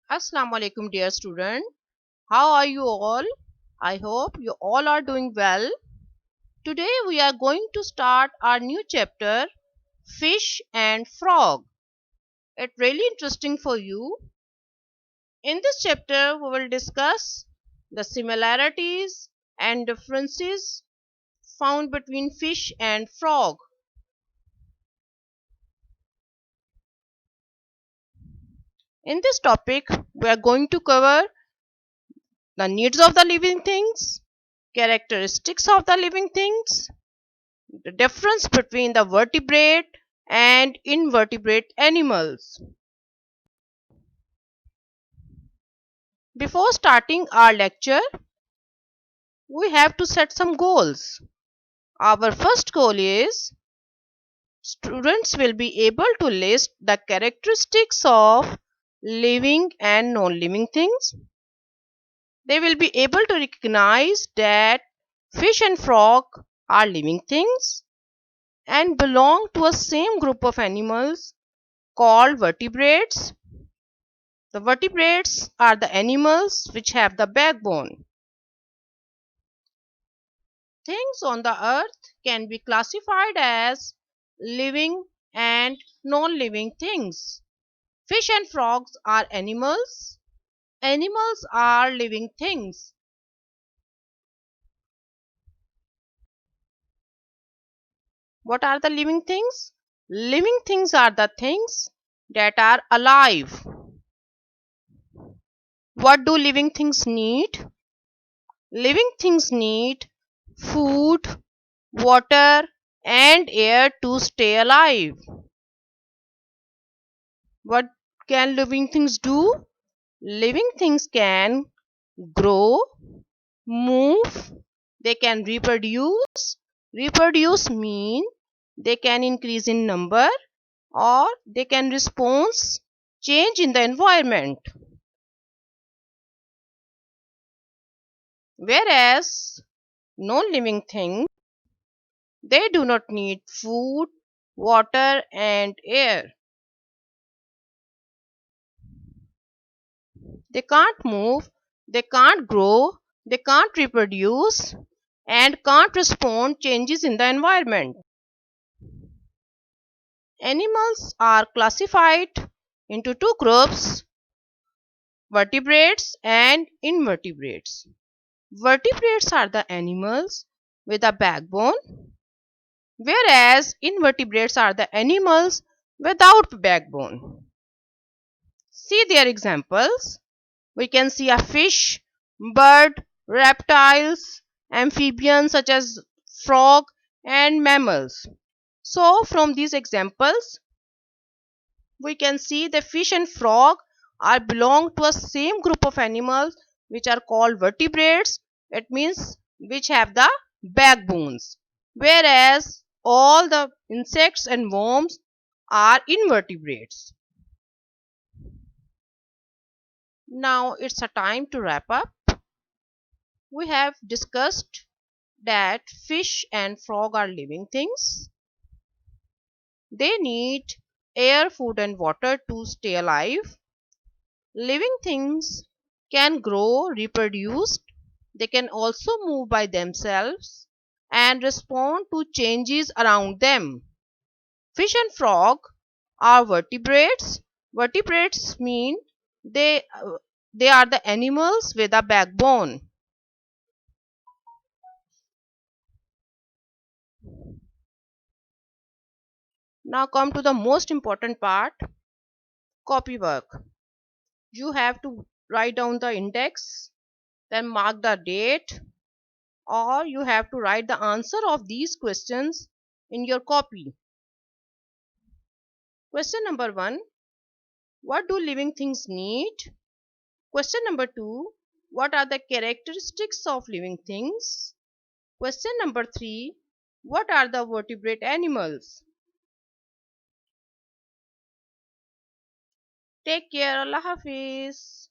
Assalamu alaikum dear student. How are you all? I hope you all are doing well. Today we are going to start our new chapter Fish and Frog. It's really interesting for you. In this chapter we will discuss the similarities and differences found between fish and frog. In this topic we are going to cover the needs of the living things, characteristics of the living things, the difference between the vertebrate and invertebrate animals. Before starting our lecture, we have to set some goals. Our first goal is students will be able to list the characteristics of living and non-living things. They will be able to recognize that fish and frog are living things and belong to a same group of animals called vertebrates. The vertebrates are the animals which have the backbone. Things on the earth can be classified as living and non-living things. Fish and frogs are animals. Animals are living things. What are the living things? Living things are the things that are alive. What do living things need? Living things need food, water, and air to stay alive. What can living things do? Living things can grow, move, they can reproduce. Reproduce mean they can increase in number or they can respond change in the environment. Whereas non-living things, they do not need food, water and air. They can't move, they can't grow, they can't reproduce, and can't respond changes in the environment. Animals are classified into two groups, vertebrates and invertebrates. Vertebrates are the animals with a backbone, whereas invertebrates are the animals without backbone. See their examples. We can see a fish, bird, reptiles, amphibians such as frog and mammals. So from these examples, we can see the fish and frog are belong to a same group of animals which are called vertebrates. It means which have the backbones. Whereas all the insects and worms are invertebrates. Now it's a time to wrap up. We have discussed that fish and frog are living things. They need air, food and water to stay alive. Living things can grow, reproduce. They can also move by themselves and respond to changes around them. Fish and frog are vertebrates. Vertebrates mean they, they are the animals with a backbone. Now come to the most important part, copywork. You have to write down the index, then mark the date, or you have to write the answer of these questions in your copy. Question number 1. What do living things need? Question number 2. What are the characteristics of living things? Question number 3. What are the vertebrate animals? Take care. Allah Hafiz.